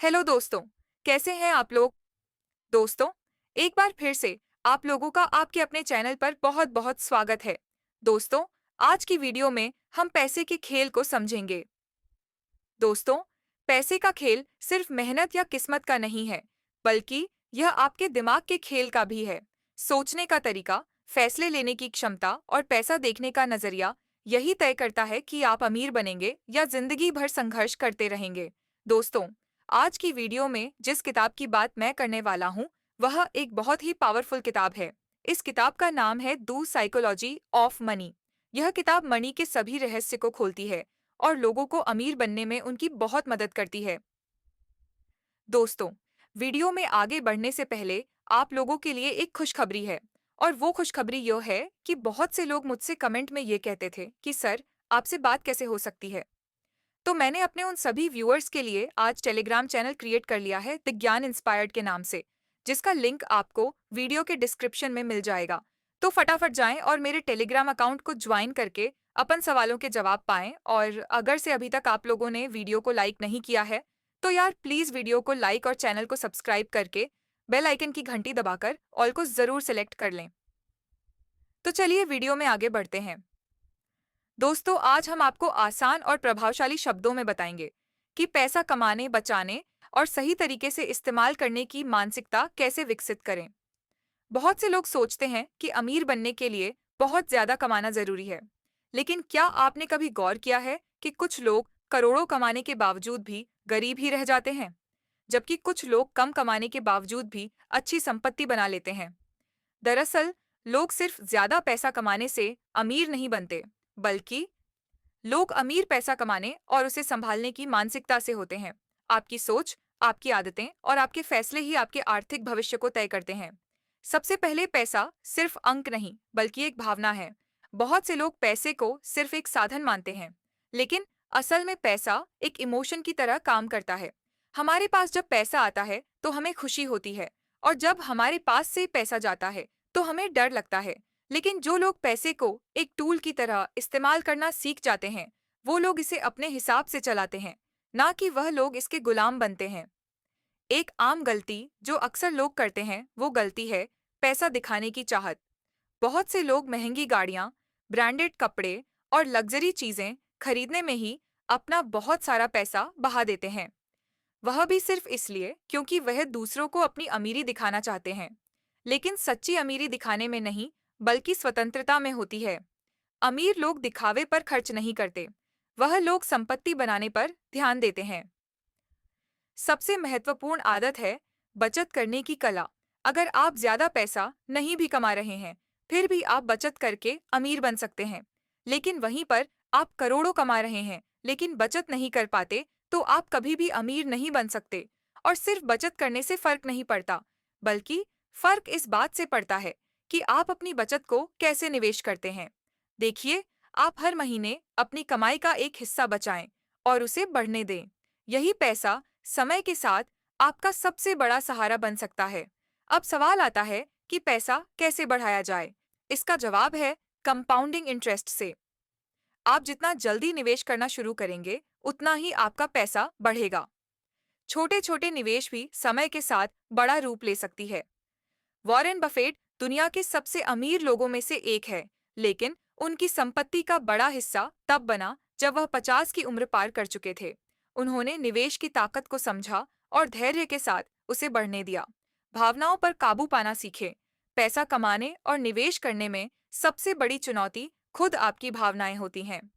Hello दोस्तों। कैसे हैं आप लोग? दोस्तों, एक बार फिर से आप लोगों का आपके अपने चैनल पर बहुत बहुत स्वागत है। दोस्तों, आज की वीडियो में हम पैसे के खेल को समझेंगे। दोस्तों, पैसे का खेल सिर्फ मेहनत या किस्मत का नहीं है, बल्कि यह आपके दिमाग के खेल का भी है। सोचने का तरीका, फैसले लेने की क्षमता और पैसा देखने का नजरिया यही तय करता है कि आप अमीर बनेंगे या जिंदगी भर संघर्ष करते रहेंगे। दोस्तों, आज की वीडियो में जिस किताब की बात मैं करने वाला हूँ, वह एक बहुत ही पावरफुल किताब है। इस किताब का नाम है द साइकोलॉजी ऑफ मनी। यह किताब मनी के सभी रहस्य को खोलती है और लोगों को अमीर बनने में उनकी बहुत मदद करती है। दोस्तों, वीडियो में आगे बढ़ने से पहले आप लोगों के लिए एक खुशखबरी है। और वो खुशखबरी यह है कि बहुत से लोग मुझसे कमेंट में ये कहते थे कि सर, आपसे बात कैसे हो सकती है। तो मैंने अपने उन सभी व्यूअर्स के लिए आज टेलीग्राम चैनल क्रिएट कर लिया है, द ज्ञान इंस्पायर्ड के नाम से, जिसका लिंक आपको वीडियो के डिस्क्रिप्शन में मिल जाएगा। तो फटाफट जाएं और मेरे टेलीग्राम अकाउंट को ज्वाइन करके अपन सवालों के जवाब पाएं। और अगर से अभी तक आप लोगों ने वीडियो को लाइक नहीं किया है, तो यार प्लीज वीडियो को लाइक और चैनल को सब्सक्राइब करके बेल आइकन की घंटी दबाकर ऑल को जरूर सिलेक्ट कर लें। तो चलिए वीडियो में आगे बढ़ते हैं। दोस्तों, आज हम आपको आसान और प्रभावशाली शब्दों में बताएंगे कि पैसा कमाने, बचाने और सही तरीके से इस्तेमाल करने की मानसिकता कैसे विकसित करें। बहुत से लोग सोचते हैं कि अमीर बनने के लिए बहुत ज्यादा कमाना जरूरी है, लेकिन क्या आपने कभी गौर किया है कि कुछ लोग करोड़ों कमाने के बावजूद भी गरीब ही रह जाते हैं, जबकि कुछ लोग कम कमाने के बावजूद भी अच्छी संपत्ति बना लेते हैं। दरअसल, लोग सिर्फ ज्यादा पैसा कमाने से अमीर नहीं बनते, बल्कि लोग अमीर पैसा कमाने और उसे संभालने की मानसिकता से होते हैं। आपकी सोच, आपकी आदतें और आपके फैसले ही आपके आर्थिक भविष्य को तय करते हैं। सबसे पहले, पैसा सिर्फ अंक नहीं, बल्कि एक भावना है। बहुत से लोग पैसे को सिर्फ एक साधन मानते हैं, लेकिन असल में पैसा एक इमोशन की तरह काम करता है। हमारे पास जब पैसा आता है तो हमें खुशी होती है, और जब हमारे पास से पैसा जाता है तो हमें डर लगता है। लेकिन जो लोग पैसे को एक टूल की तरह इस्तेमाल करना सीख जाते हैं, वो लोग इसे अपने हिसाब से चलाते हैं, ना कि वह लोग इसके गुलाम बनते हैं। एक आम गलती जो अक्सर लोग करते हैं, वो गलती है पैसा दिखाने की चाहत। बहुत से लोग महंगी गाड़ियां, ब्रांडेड कपड़े और लग्जरी चीजें खरीदने में ही अपना बहुत सारा पैसा बहा देते हैं। वह भी सिर्फ इसलिए क्योंकि वह दूसरों को अपनी अमीरी दिखाना चाहते हैं। लेकिन सच्ची अमीरी दिखाने में नहीं, बल्कि स्वतंत्रता में होती है। अमीर लोग दिखावे पर खर्च नहीं करते, वह लोग संपत्ति बनाने पर ध्यान देते हैं। सबसे महत्वपूर्ण आदत है बचत करने की कला। अगर आप ज्यादा पैसा नहीं भी कमा रहे हैं, फिर भी आप बचत करके अमीर बन सकते हैं। लेकिन वहीं पर आप करोड़ों कमा रहे हैं, लेकिन बचत नहीं कर पाते, तो आप कभी भी अमीर नहीं बन सकते। और सिर्फ बचत करने से फर्क नहीं पड़ता, बल्कि फर्क इस बात से पड़ता है कि आप अपनी बचत को कैसे निवेश करते हैं। देखिए, आप हर महीने अपनी कमाई का एक हिस्सा बचाएं और उसे बढ़ने दें। यही पैसा समय के साथ आपका सबसे बड़ा सहारा बन सकता है। अब सवाल आता है कि पैसा कैसे बढ़ाया जाए। इसका जवाब है कंपाउंडिंग इंटरेस्ट से। आप जितना जल्दी निवेश करना शुरू करेंगे, उतना ही आपका पैसा बढ़ेगा। छोटे छोटे निवेश भी समय के साथ बड़ा रूप ले सकती है। वॉरेन बफेट दुनिया के सबसे अमीर लोगों में से एक है, लेकिन उनकी संपत्ति का बड़ा हिस्सा तब बना जब वह 50 की उम्र पार कर चुके थे। उन्होंने निवेश की ताकत को समझा और धैर्य के साथ उसे बढ़ने दिया। भावनाओं पर काबू पाना सीखे। पैसा कमाने और निवेश करने में सबसे बड़ी चुनौती खुद आपकी भावनाएं होती हैं।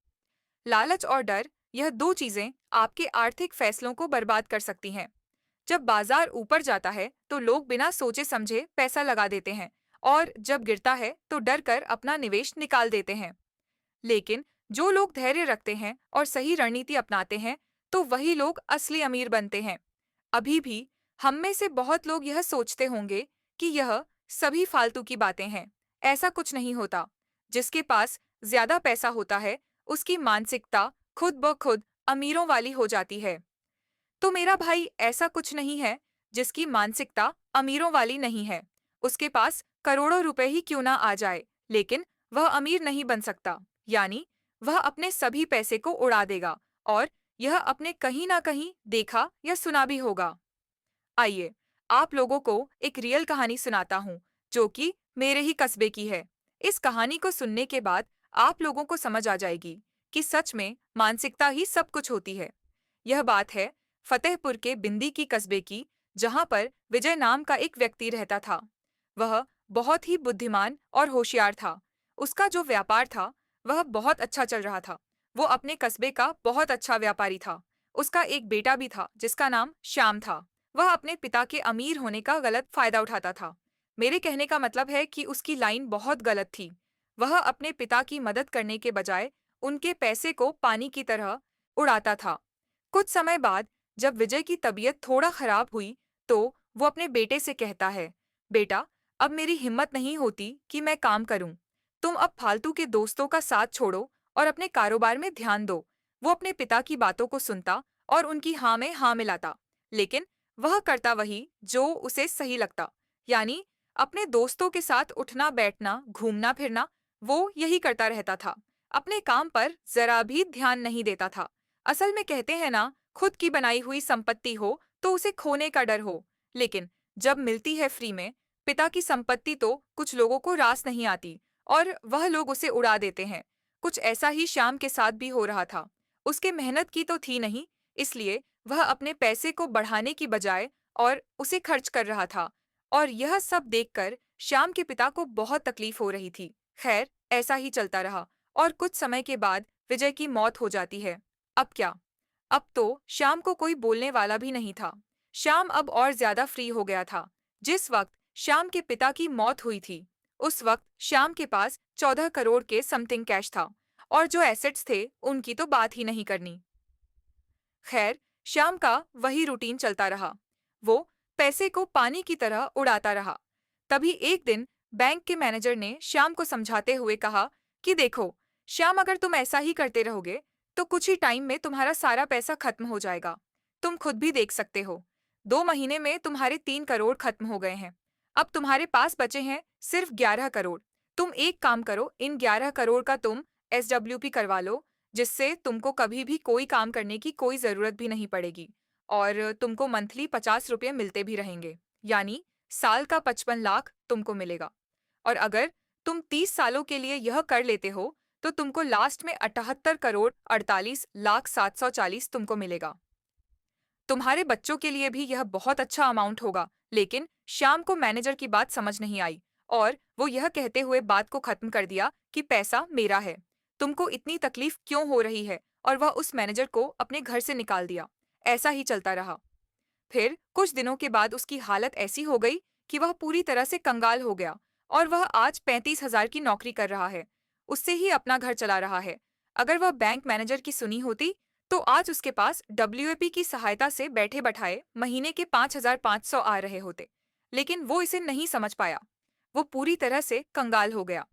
लालच और डर, यह दो चीजें आपके आर्थिक फैसलों को बर्बाद कर सकती हैं। जब बाजार ऊपर जाता है तो लोग बिना सोचे समझे पैसा लगा देते हैं, और जब गिरता है तो डर कर अपना निवेश निकाल देते हैं। लेकिन जो लोग धैर्य रखते हैं और सही रणनीति अपनाते हैं, तो वही लोग असली अमीर बनते हैं। अभी भी हम में से बहुत लोग यह सोचते होंगे कि यह सभी फालतू की बातें हैं। ऐसा कुछ नहीं होता। जिसके पास ज्यादा पैसा होता है, उसकी मानसिकता खुद ब खुद अमीरों वाली हो जाती है। तो मेरा भाई, ऐसा कुछ नहीं है जिसकी मानसिकता अमीरों वाली नहीं है। उसके पास करोड़ों रुपए ही क्यों ना आ जाए, लेकिन वह अमीर नहीं बन सकता। यानी वह अपने सभी पैसे को उड़ा देगा और यह आपने कहीं ना कहीं देखा या सुना भी होगा। आइए, आप लोगों को एक रियल कहानी सुनाता हूँ, जो कि मेरे ही कस्बे की है। इस कहानी को सुनने के बाद आप लोगों को समझ आ जाएगी कि सच में मानसिकता ही सब कुछ होती है। यह बात है फतेहपुर के बिंदी की कस्बे की, जहाँ पर विजय नाम का एक व्यक्ति रहता था। वह बहुत ही बुद्धिमान और होशियार था। उसका जो व्यापार था, वह बहुत अच्छा चल रहा था। वो अपने कस्बे का बहुत अच्छा व्यापारी था। उसका एक बेटा भी था, जिसका नाम श्याम था। वह अपने पिता के अमीर होने का गलत फायदा उठाता था। मेरे कहने का मतलब है कि उसकी लाइन बहुत गलत थी। वह अपने पिता की मदद करने के बजाय उनके पैसे को पानी की तरह उड़ाता था। कुछ समय बाद जब विजय की तबीयत थोड़ा खराब हुई, तो वो अपने बेटे से कहता है, बेटा, अब मेरी हिम्मत नहीं होती कि मैं काम करूं। तुम अब फालतू के दोस्तों का साथ छोड़ो और अपने कारोबार में ध्यान दो। वो अपने पिता की बातों को सुनता और उनकी हाँ में हाँ मिलाता, लेकिन वह करता वही जो उसे सही लगता। यानी अपने दोस्तों के साथ उठना बैठना घूमना फिरना, वो यही करता रहता था। अपने काम पर जरा भी ध्यान नहीं देता था। असल में कहते हैं ना, खुद की बनाई हुई संपत्ति हो तो उसे खोने का डर हो, लेकिन जब मिलती है फ्री में, पिता की संपत्ति तो कुछ लोगों को रास नहीं आती और वह लोग उसे उड़ा देते हैं। कुछ ऐसा ही श्याम के साथ भी हो रहा था। उसके मेहनत की तो थी नहीं, इसलिए वह अपने पैसे को बढ़ाने की बजाय और उसे खर्च कर रहा था। और यह सब देखकर श्याम के पिता को बहुत तकलीफ हो रही थी। खैर, ऐसा ही चलता रहा और कुछ समय के बाद विजय की मौत हो जाती है। अब क्या? अब तो श्याम को कोई बोलने वाला भी नहीं था। श्याम अब और ज्यादा फ्री हो गया था। जिस वक्त श्याम के पिता की मौत हुई थी, उस वक्त श्याम के पास 14 करोड़ के समथिंग कैश था, और जो एसेट्स थे उनकी तो बात ही नहीं करनी। खैर, श्याम का वही रूटीन चलता रहा। वो पैसे को पानी की तरह उड़ाता रहा। तभी एक दिन बैंक के मैनेजर ने श्याम को समझाते हुए कहा कि देखो श्याम, अगर तुम ऐसा ही करते रहोगे तो कुछ ही टाइम में तुम्हारा सारा पैसा खत्म हो जाएगा। तुम खुद भी देख सकते हो, 2 महीने में तुम्हारे 3 करोड़ खत्म हो गए हैं। अब तुम्हारे पास बचे हैं सिर्फ 11 करोड़। तुम एक काम करो, इन 11 करोड़ का तुम SWP करवा लो, जिससे तुमको कभी भी कोई काम करने की कोई जरूरत भी नहीं पड़ेगी, और तुमको मंथली 50 रुपये मिलते भी रहेंगे। यानी साल का 55 लाख तुमको मिलेगा। और अगर तुम 30 सालों के लिए यह कर लेते हो, तो तुमको लास्ट में 78 करोड़ 48 लाख 740 तुमको मिलेगा। तुम्हारे बच्चों के लिए भी यह बहुत अच्छा अमाउंट होगा। लेकिन श्याम को मैनेजर की बात समझ नहीं आई, और वो यह कहते हुए बात को खत्म कर दिया कि पैसा मेरा है, तुमको इतनी तकलीफ क्यों हो रही है, और वह उस मैनेजर को अपने घर से निकाल दिया। ऐसा ही चलता रहा। फिर कुछ दिनों के बाद उसकी हालत ऐसी हो गई कि वह पूरी तरह से कंगाल हो गया, और वह आज 35,000 की नौकरी कर रहा है। उससे ही अपना घर चला रहा है। अगर वह बैंक मैनेजर की सुनी होती, तो आज उसके पास WAP की सहायता से बैठे बैठाए महीने के 5,500 आ रहे होते। लेकिन वो इसे नहीं समझ पाया। वो पूरी तरह से कंगाल हो गया।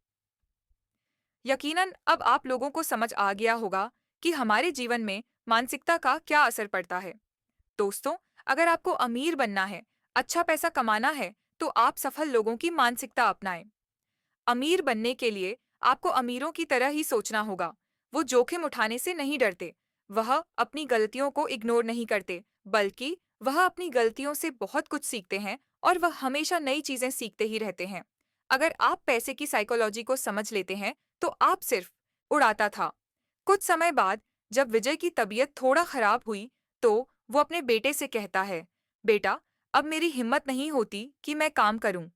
यकीनन अब आप लोगों को समझ आ गया होगा कि हमारे जीवन में मानसिकता का क्या असर पड़ता है। दोस्तों, अगर आपको अमीर बनना है, अच्छा पैसा कमाना है, तो आप सफल लोगों की मानसिकता अपनाएं। अमीर बनने के लिए आपको अमीरों की तरह ही सोचना होगा। वो जोखिम उठाने से नहीं डरते। वह अपनी गलतियों को इग्नोर नहीं करते, बल्कि वह अपनी गलतियों से बहुत कुछ सीखते हैं, और वह हमेशा नई चीजें सीखते ही रहते हैं। अगर आप पैसे की साइकोलॉजी को समझ लेते हैं, तो आप सिर्फ उड़ाता था। कुछ समय बाद जब विजय की तबीयत थोड़ा खराब हुई, तो वो अपने बेटे से कहता है, बेटा, अब मेरी हिम्मत नहीं होती कि मैं काम करूं।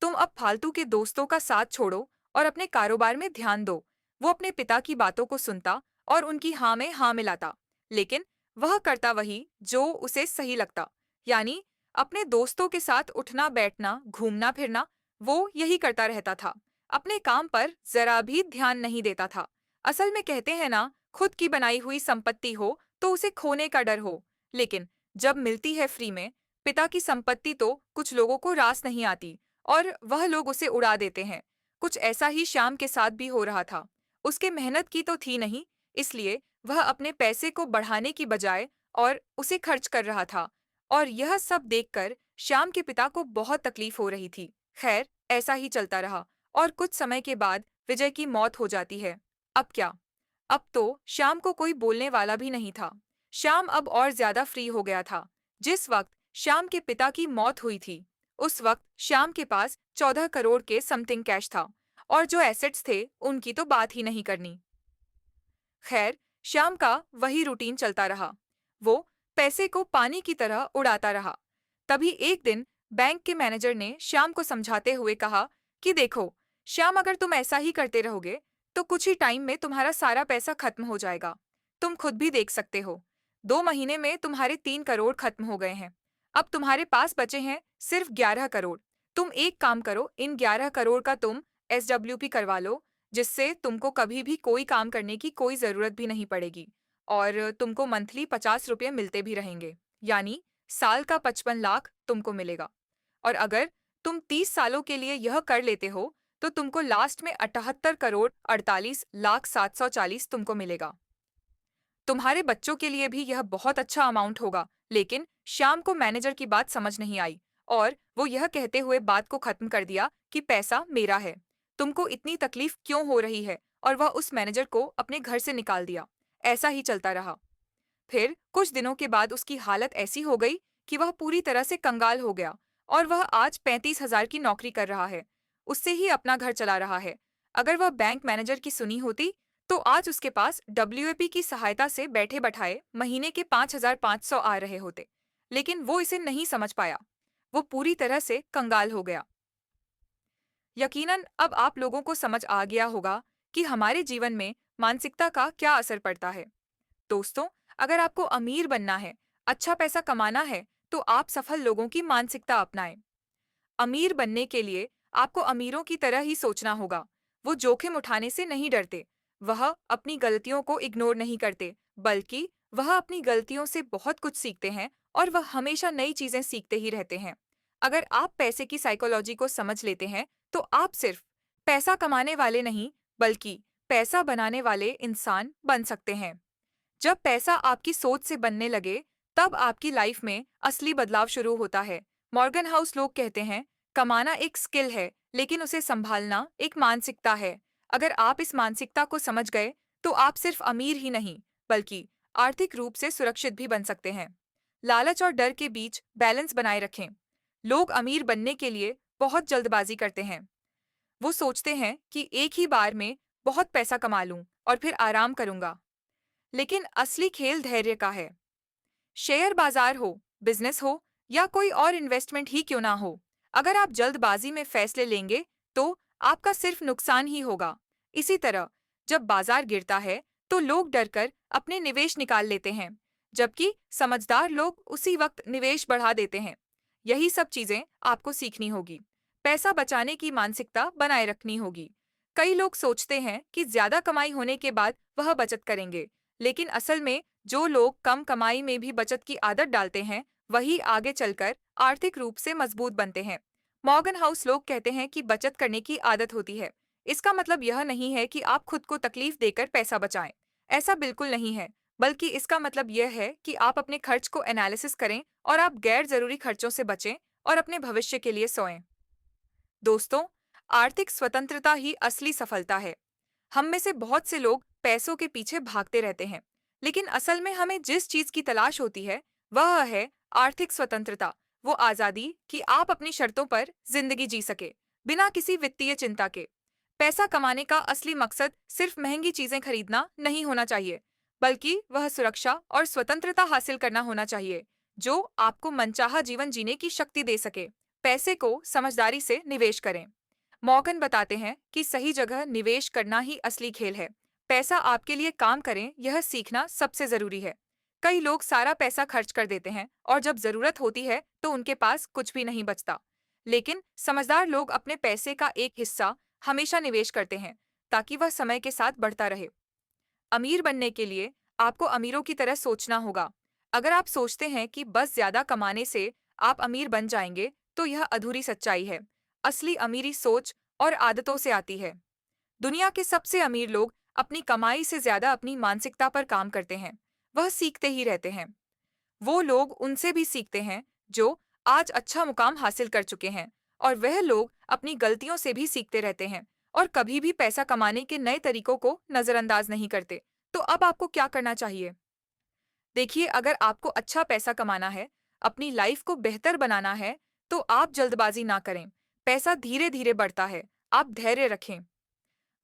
तुम अब फालतू के दोस्तों का साथ छोड़ो और अपने कारोबार में ध्यान दो। वो अपने पिता की बातों को सुनता और उनकी हाँ में हाँ मिलाता, लेकिन वह करता वही जो उसे सही लगता। यानी अपने दोस्तों के साथ उठना बैठना घूमना फिरना, वो यही करता रहता था। अपने काम पर जरा भी ध्यान नहीं देता था। असल में कहते हैं ना, खुद की बनाई हुई संपत्ति हो तो उसे खोने का डर हो, लेकिन जब मिलती है फ्री में, पिता की संपत्ति तो कुछ लोगों को रास नहीं आती और वह लोग उसे उड़ा देते हैं। कुछ ऐसा ही श्याम के साथ भी हो रहा था। उसके मेहनत की तो थी नहीं, इसलिए वह अपने पैसे को बढ़ाने की बजाय और उसे खर्च कर रहा था। और यह सब देखकर श्याम के पिता को बहुत तकलीफ हो रही थी। खैर, ऐसा ही चलता रहा और कुछ समय के बाद विजय की मौत हो जाती है। अब क्या? अब तो श्याम को कोई बोलने वाला भी नहीं था। श्याम अब और ज्यादा फ्री हो गया था। जिस वक्त श्याम के पिता की मौत हुई थी, उस वक्त श्याम के पास 14 करोड़ के समथिंग कैश था, और जो एसेट्स थे उनकी तो बात ही नहीं करनी। खैर, श्याम का वही रूटीन चलता रहा। वो पैसे को पानी की तरह उड़ाता रहा। तभी एक दिन बैंक के मैनेजर ने श्याम को समझाते हुए कहा कि देखो श्याम, अगर तुम ऐसा ही करते रहोगे तो कुछ ही टाइम में तुम्हारा सारा पैसा खत्म हो जाएगा। तुम खुद भी देख सकते हो, 2 महीने में तुम्हारे 3 करोड़ खत्म हो गए हैं। अब तुम्हारे पास बचे हैं सिर्फ 11 करोड़। तुम एक काम करो, इन 11 करोड़ का तुम SWP करवा लो, जिससे तुमको कभी भी कोई काम करने की कोई जरूरत भी नहीं पड़ेगी, और तुमको मंथली 50 रुपये मिलते भी रहेंगे। यानी साल का 55 लाख तुमको मिलेगा। और अगर तुम 30 सालों के लिए यह कर लेते हो तो तुमको लास्ट में 78 करोड़ 48 लाख 740 तुमको मिलेगा। तुम्हारे बच्चों के लिए भी यह बहुत अच्छा अमाउंट होगा। लेकिन श्याम को मैनेजर की बात समझ नहीं आई, और वो यह कहते हुए बात को खत्म कर दिया कि पैसा मेरा है, तुमको इतनी तकलीफ क्यों हो रही है, और वह उस मैनेजर को अपने घर से निकाल दिया। ऐसा ही चलता रहा। फिर कुछ दिनों के बाद उसकी हालत ऐसी हो गई कि वह पूरी तरह से कंगाल हो गया, और वह आज 35 हजार की नौकरी कर रहा है। उससे ही अपना घर चला रहा है। अगर वह बैंक मैनेजर की सुनी होती तो आज उसके पास WAP की सहायता से बैठे बैठाए महीने के 5,500 आ रहे होते। लेकिन वो इसे नहीं समझ पाया। वो पूरी तरह से कंगाल हो गया। यकीनन अब आप लोगों को समझ आ गया होगा कि हमारे जीवन में मानसिकता का क्या असर पड़ता है। दोस्तों, अगर आपको अमीर बनना है, अच्छा पैसा कमाना है, तो आप सफल लोगों की मानसिकता अपनाएं। अमीर बनने के लिए आपको अमीरों की तरह ही सोचना होगा। वो जोखिम उठाने से नहीं डरते, वह अपनी गलतियों को इग्नोर नहीं करते, बल्कि वह अपनी गलतियों से बहुत कुछ सीखते हैं, और वह हमेशा नई चीजें सीखते ही रहते हैं। अगर आप पैसे की साइकोलॉजी को समझ लेते हैं, तो आप सिर्फ पैसा कमाने वाले नहीं, बल्कि पैसा बनाने वाले इंसान बन सकते हैं। जब पैसा आपकी सोच से बनने लगे, तब आपकी लाइफ में असली बदलाव शुरू होता है। मॉर्गन हाउस लोग कहते हैं, कमाना एक स्किल है, लेकिन उसे संभालना एक मानसिकता है। अगर आप इस मानसिकता को समझ गए, तो आप सिर्फ अमीर ही नहीं, बल्कि आर्थिक रूप से सुरक्षित भी बन सकते हैं। लालच और डर के बीच बैलेंस बनाए रखें। लोग अमीर बनने के लिए बहुत जल्दबाजी करते हैं। वो सोचते हैं कि एक ही बार में बहुत पैसा कमा लूं और फिर आराम करूंगा। लेकिन असली खेल धैर्य का है। शेयर बाजार हो, बिजनेस हो, या कोई और इन्वेस्टमेंट ही क्यों ना हो, अगर आप जल्दबाजी में फैसले लेंगे तो आपका सिर्फ नुकसान ही होगा। इसी तरह जब बाजार गिरता है तो लोग डरकर अपने निवेश निकाल लेते हैं, जबकि समझदार लोग उसी वक्त निवेश बढ़ा देते हैं। यही सब चीजें आपको सीखनी होगी। पैसा बचाने की मानसिकता बनाए रखनी होगी। कई लोग सोचते हैं कि ज्यादा कमाई होने के बाद वह बचत करेंगे, लेकिन असल में जो लोग कम कमाई में भी बचत की आदत डालते हैं, वही आगे चलकर आर्थिक रूप से मजबूत बनते हैं। मॉर्गन हाउस लोग कहते हैं कि बचत करने की आदत होती है। इसका मतलब यह नहीं है कि आप खुद को तकलीफ देकर पैसा बचाएं। ऐसा बिल्कुल नहीं है। बल्कि इसका मतलब यह है कि आप अपने खर्च को एनालिसिस करें, और आप गैर जरूरी खर्चों से बचें और अपने भविष्य के लिए सोएं। दोस्तों, आर्थिक स्वतंत्रता ही असली सफलता है। हम में से बहुत से लोग पैसों के पीछे भागते रहते हैं, लेकिन असल में हमें जिस चीज की तलाश होती है वह है आर्थिक स्वतंत्रता। वो आजादी कि आप अपनी शर्तों पर जिंदगी जी सके, बिना किसी वित्तीय चिंता के। पैसा कमाने का असली मकसद सिर्फ महंगी चीजें खरीदना नहीं होना चाहिए, बल्कि वह सुरक्षा और स्वतंत्रता हासिल करना होना चाहिए, जो आपको मनचाहा जीवन जीने की शक्ति दे सके। पैसे को समझदारी से निवेश करें। मॉर्गन बताते हैं कि सही जगह निवेश करना ही असली खेल है। पैसा आपके लिए काम करें, यह सीखना सबसे जरूरी है। कई लोग सारा पैसा खर्च कर देते हैं, और जब जरूरत होती है तो उनके पास कुछ भी नहीं बचता। लेकिन समझदार लोग अपने पैसे का एक हिस्सा हमेशा निवेश करते हैं, ताकि वह समय के साथ बढ़ता रहे। अमीर बनने के लिए आपको अमीरों की तरह सोचना होगा। अगर आप सोचते हैं कि बस ज्यादा कमाने से आप अमीर बन जाएंगे, तो यह अधूरी सच्चाई है। असली अमीरी सोच और आदतों से आती है। दुनिया के सबसे अमीर लोग अपनी कमाई से ज्यादा अपनी मानसिकता पर काम करते हैं। वह सीखते ही रहते हैं। वो लोग उनसे भी सीखते हैं जो आज अच्छा मुकाम हासिल कर चुके हैं, और वह लोग अपनी गलतियों से भी सीखते रहते हैं, और कभी भी पैसा कमाने के नए तरीकों को नजरअंदाज नहीं करते। तो अब आपको क्या करना चाहिए? देखिए, अगर आपको अच्छा पैसा कमाना है, अपनी लाइफ को बेहतर बनाना है, तो आप जल्दबाजी ना करें। पैसा धीरे धीरे बढ़ता है, आप धैर्य रखें।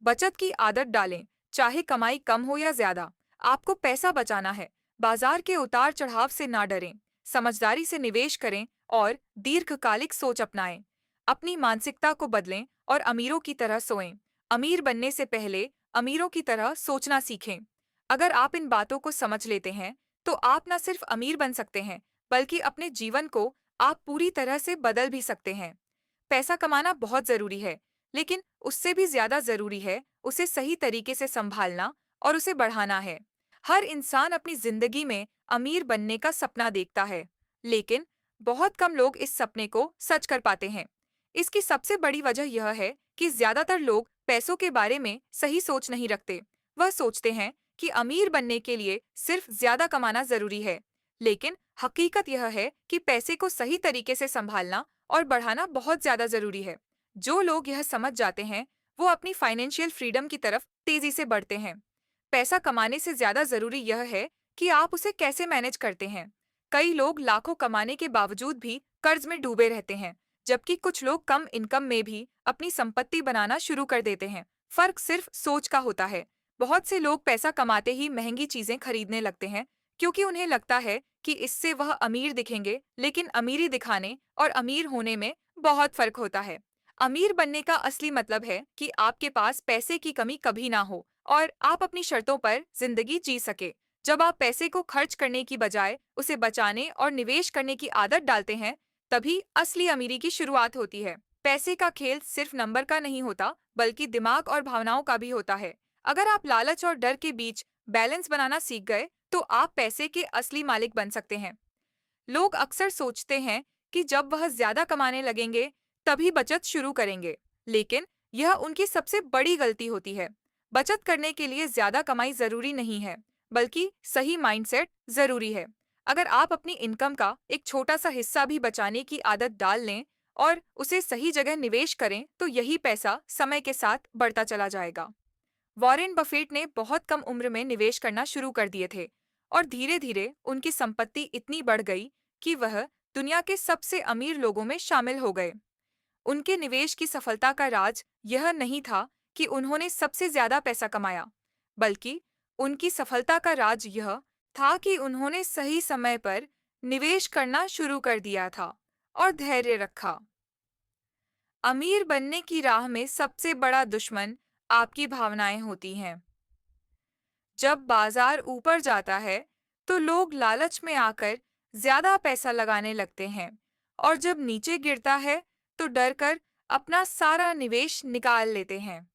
बचत की आदत डालें, चाहे कमाई कम हो या ज्यादा। आपको पैसा बचाना है, बाजार के उतार चढ़ाव से ना डरें। समझदारी से निवेश करें और दीर्घकालिक सोच अपनाएं। अपनी मानसिकता को बदलें और अमीरों की तरह सोएं। अमीर बनने से पहले अमीरों की तरह सोचना सीखें। अगर आप इन बातों को समझ लेते हैं, तो आप न सिर्फ अमीर बन सकते हैं, बल्कि अपने जीवन को आप पूरी तरह से बदल भी सकते हैं। पैसा कमाना बहुत जरूरी है, लेकिन उससे भी ज्यादा जरूरी है उसे सही तरीके से संभालना और उसे बढ़ाना है। हर इंसान अपनी जिंदगी में अमीर बनने का सपना देखता है, लेकिन बहुत कम लोग इस सपने को सच कर पाते हैं। इसकी सबसे बड़ी वजह यह है कि ज्यादातर लोग पैसों के बारे में सही सोच नहीं रखते। वह सोचते हैं कि अमीर बनने के लिए सिर्फ ज्यादा कमाना जरूरी है, लेकिन हकीकत यह है कि पैसे को सही तरीके से संभालना और बढ़ाना बहुत ज्यादा जरूरी है। जो लोग यह समझ जाते हैं, वो अपनी फाइनेंशियल फ्रीडम की तरफ तेजी से बढ़ते हैं। पैसा कमाने से ज्यादा जरूरी यह है कि आप उसे कैसे मैनेज करते हैं। कई लोग लाखों कमाने के बावजूद भी कर्ज में डूबे रहते हैं, जबकि कुछ लोग कम इनकम में भी अपनी संपत्ति बनाना शुरू कर देते हैं। फर्क सिर्फ सोच का होता है। बहुत से लोग पैसा कमाते ही महंगी चीजें खरीदने लगते हैं, क्योंकि उन्हें लगता है कि इससे वह अमीर दिखेंगे, लेकिन अमीरी दिखाने और अमीर होने में बहुत फर्क होता है। अमीर बनने का असली मतलब है कि आपके पास पैसे की कमी कभी ना हो और आप अपनी शर्तों पर जिंदगी जी सके। जब आप पैसे को खर्च करने की बजाय उसे बचाने और निवेश करने की आदत डालते हैं, तभी असली अमीरी की शुरुआत होती है। पैसे का खेल सिर्फ नंबर का नहीं होता, बल्कि दिमाग और भावनाओं का भी होता है। अगर आप लालच और डर के बीच बैलेंस बनाना सीख गए, तो आप पैसे के असली मालिक बन सकते हैं। लोग अक्सर सोचते हैं कि जब वह ज्यादा कमाने लगेंगे, तभी बचत शुरू करेंगे, लेकिन यह उनकी सबसे बड़ी गलती होती है। बचत करने के लिए ज्यादा कमाई जरूरी नहीं है, बल्कि सही माइंडसेट जरूरी है। अगर आप अपनी इनकम का एक छोटा सा हिस्सा भी बचाने की आदत डाल लें और उसे सही जगह निवेश करें, तो यही पैसा समय के साथ बढ़ता चला जाएगा। वॉरेन बफेट ने बहुत कम उम्र में निवेश करना शुरू कर दिए थे और धीरे धीरे उनकी संपत्ति इतनी बढ़ गई कि वह दुनिया के सबसे अमीर लोगों में शामिल हो गए। उनके निवेश की सफलता का राज यह नहीं था कि उन्होंने सबसे ज्यादा पैसा कमाया, बल्कि उनकी सफलता का राज यह था कि उन्होंने सही समय पर निवेश करना शुरू कर दिया था और धैर्य रखा। अमीर बनने की राह में सबसे बड़ा दुश्मन आपकी भावनाएं होती हैं। जब बाजार ऊपर जाता है, तो लोग लालच में आकर ज्यादा पैसा लगाने लगते हैं, और जब नीचे गिरता है, तो डर कर अपना सारा निवेश निकाल लेते हैं।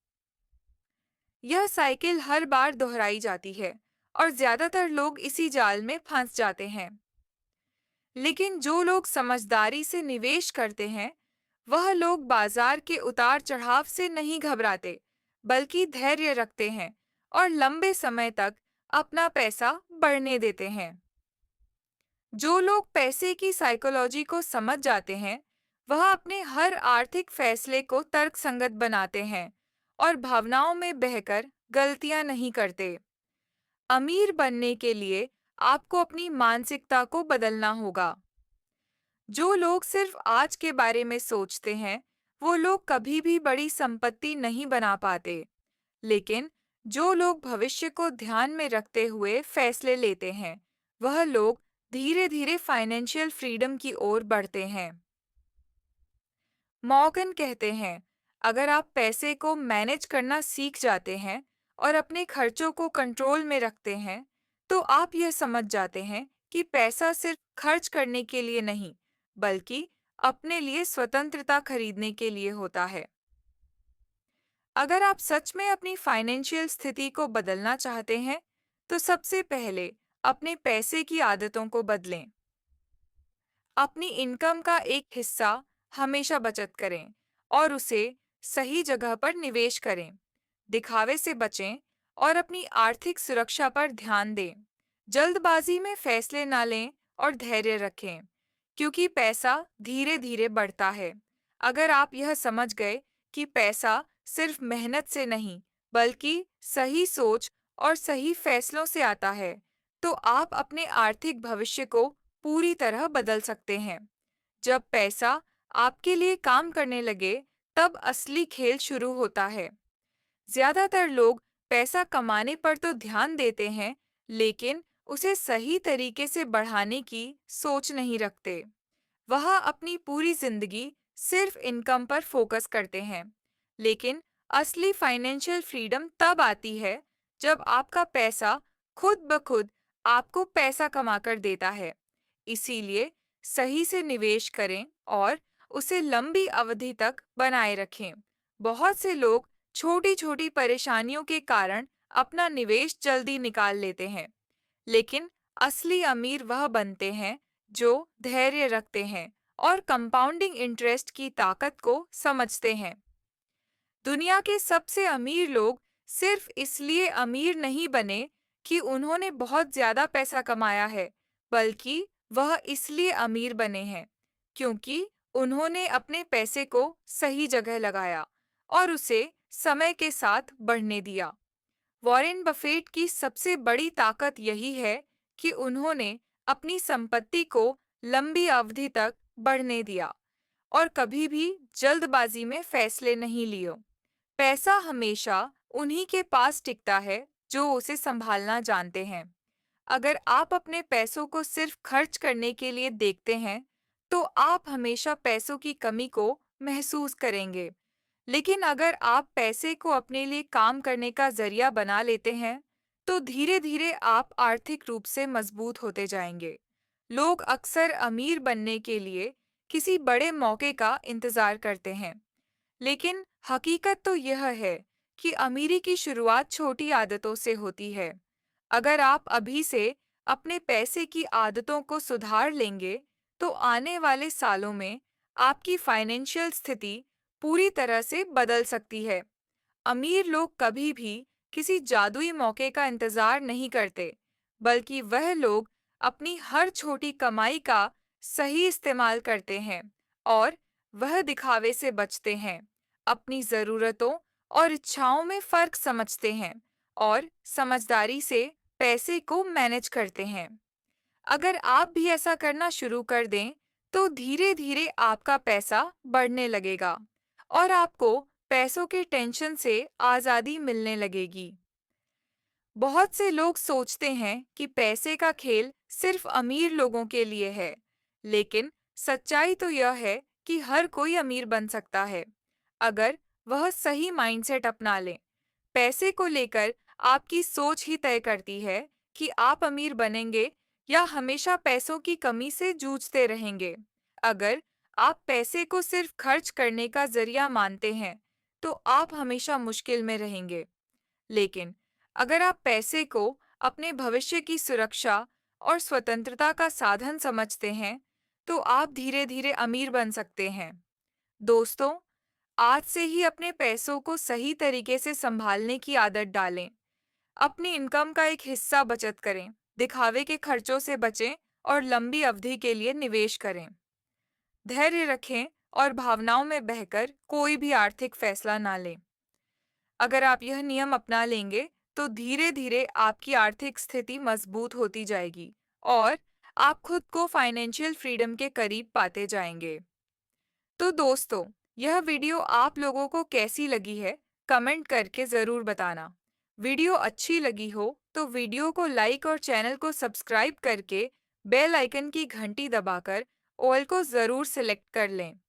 यह साइकिल हर बार दोहराई जाती है और ज्यादातर लोग इसी जाल में फंस जाते हैं। लेकिन जो लोग समझदारी से निवेश करते हैं, वह लोग बाजार के उतार चढ़ाव से नहीं घबराते, बल्कि धैर्य रखते हैं और लंबे समय तक अपना पैसा बढ़ने देते हैं। जो लोग पैसे की साइकोलॉजी को समझ जाते हैं, वह अपने हर आर्थिक फैसले को तर्कसंगत बनाते हैं और भावनाओं में बहकर गलतियां नहीं करते। अमीर बनने के लिए आपको अपनी मानसिकता को बदलना होगा। जो लोग सिर्फ आज के बारे में सोचते हैं, वो लोग कभी भी बड़ी संपत्ति नहीं बना पाते। लेकिन जो लोग भविष्य को ध्यान में रखते हुए फैसले लेते हैं, वह लोग धीरे धीरे फाइनेंशियल फ्रीडम की ओर बढ़ते हैं। मॉर्गन कहते हैं, अगर आप पैसे को मैनेज करना सीख जाते हैं और अपने खर्चों को कंट्रोल में रखते हैं, तो आप यह समझ जाते हैं कि पैसा सिर्फ खर्च करने के लिए नहीं, बल्कि अपने लिए स्वतंत्रता खरीदने के लिए होता है। अगर आप सच में अपनी फाइनेंशियल स्थिति को बदलना चाहते हैं, तो सबसे पहले अपने पैसे की आदतों को बदलें। अपनी इनकम का एक हिस्सा हमेशा बचत करें और उसे सही जगह पर निवेश करें। दिखावे से बचें और अपनी आर्थिक सुरक्षा पर ध्यान दें। जल्दबाजी में फैसले ना लें और धैर्य रखें, क्योंकि पैसा धीरे धीरे बढ़ता है। अगर आप यह समझ गए कि पैसा सिर्फ मेहनत से नहीं, बल्कि सही सोच और सही फैसलों से आता है, तो आप अपने आर्थिक भविष्य को पूरी तरह बदल सकते हैं। जब पैसा आपके लिए काम करने लगे, तब असली खेल शुरू होता है। ज्यादातर लोग पैसा कमाने पर तो ध्यान देते हैं, लेकिन उसे सही तरीके से बढ़ाने की सोच नहीं रखते। वह अपनी पूरी जिंदगी सिर्फ इनकम पर फोकस करते हैं। लेकिन असली फाइनेंशियल फ्रीडम तब आती है जब आपका पैसा खुद ब खुद आपको पैसा कमाकर देता है। इसीलिए सही से निवेश करें और उसे लंबी अवधि तक बनाए रखें। बहुत से लोग छोटी-छोटी परेशानियों के कारण अपना निवेश जल्दी निकाल लेते हैं, लेकिन असली अमीर वह बनते हैं जो धैर्य रखते हैं और कंपाउंडिंग इंटरेस्ट की ताकत को समझते हैं। दुनिया के सबसे अमीर लोग सिर्फ इसलिए अमीर नहीं बने कि उन्होंने बहुत ज्यादा पैसा कमाया है, बल्कि वह इसलिए अमीर बने हैं क्योंकि उन्होंने अपने पैसे को सही जगह लगाया और उसे समय के साथ बढ़ने दिया। वॉरेन बफेट की सबसे बड़ी ताकत यही है कि उन्होंने अपनी संपत्ति को लंबी अवधि तक बढ़ने दिया और कभी भी जल्दबाजी में फैसले नहीं लिए। पैसा हमेशा उन्हीं के पास टिकता है जो उसे संभालना जानते हैं। अगर आप अपने पैसों को सिर्फ खर्च करने के लिए देखते हैं, तो आप हमेशा पैसों की कमी को महसूस करेंगे। लेकिन अगर आप पैसे को अपने लिए काम करने का जरिया बना लेते हैं, तो धीरे-धीरे आप आर्थिक रूप से मजबूत होते जाएंगे। लोग अक्सर अमीर बनने के लिए किसी बड़े मौके का इंतजार करते हैं, लेकिन हकीकत तो यह है कि अमीरी की शुरुआत छोटी आदतों से होती है। अगर आप अभी से अपने पैसे की आदतों को सुधार लेंगे, तो आने वाले सालों में आपकी फाइनेंशियल स्थिति पूरी तरह से बदल सकती है। अमीर लोग कभी भी किसी जादुई मौके का इंतजार नहीं करते, बल्कि वह लोग अपनी हर छोटी कमाई का सही इस्तेमाल करते हैं और वह दिखावे से बचते हैं। अपनी ज़रूरतों और इच्छाओं में फ़र्क समझते हैं और समझदारी से पैसे को मैनेज करते हैं। अगर आप भी ऐसा करना शुरू कर दें, तो धीरे-धीरे आपका पैसा बढ़ने लगेगा और आपको पैसों के टेंशन से आज़ादी मिलने लगेगी। बहुत से लोग सोचते हैं कि पैसे का खेल सिर्फ अमीर लोगों के लिए है, लेकिन सच्चाई तो यह है कि हर कोई अमीर बन सकता है, अगर वह सही माइंडसेट अपना ले। पैसे को लेकर आपकी सोच ही तय करती है कि आप अमीर बनेंगे या हमेशा पैसों की कमी से जूझते रहेंगे। अगर आप पैसे को सिर्फ खर्च करने का जरिया मानते हैं, तो आप हमेशा मुश्किल में रहेंगे। लेकिन अगर आप पैसे को अपने भविष्य की सुरक्षा और स्वतंत्रता का साधन समझते हैं, तो आप धीरे-धीरे अमीर बन सकते हैं। दोस्तों, आज से ही अपने पैसों को सही तरीके से संभालने की आदत डालें। अपनी इनकम का एक हिस्सा बचत करें, दिखावे के खर्चों से बचें और लंबी अवधि के लिए निवेश करें। धैर्य रखें और भावनाओं में बहकर कोई भी आर्थिक फैसला ना लें। अगर आप यह नियम अपना लेंगे, तो धीरे-धीरे आपकी आर्थिक स्थिति मजबूत होती जाएगी और आप खुद को फाइनेंशियल फ्रीडम के करीब पाते जाएंगे। तो दोस्तों, यह वीडियो आप लोगों को कैसी लगी है, कमेंट करके ज़रूर बताना। वीडियो अच्छी लगी हो तो वीडियो को लाइक और चैनल को सब्सक्राइब करके बेल आइकन की घंटी दबाकर ऑल को ज़रूर सिलेक्ट कर लें।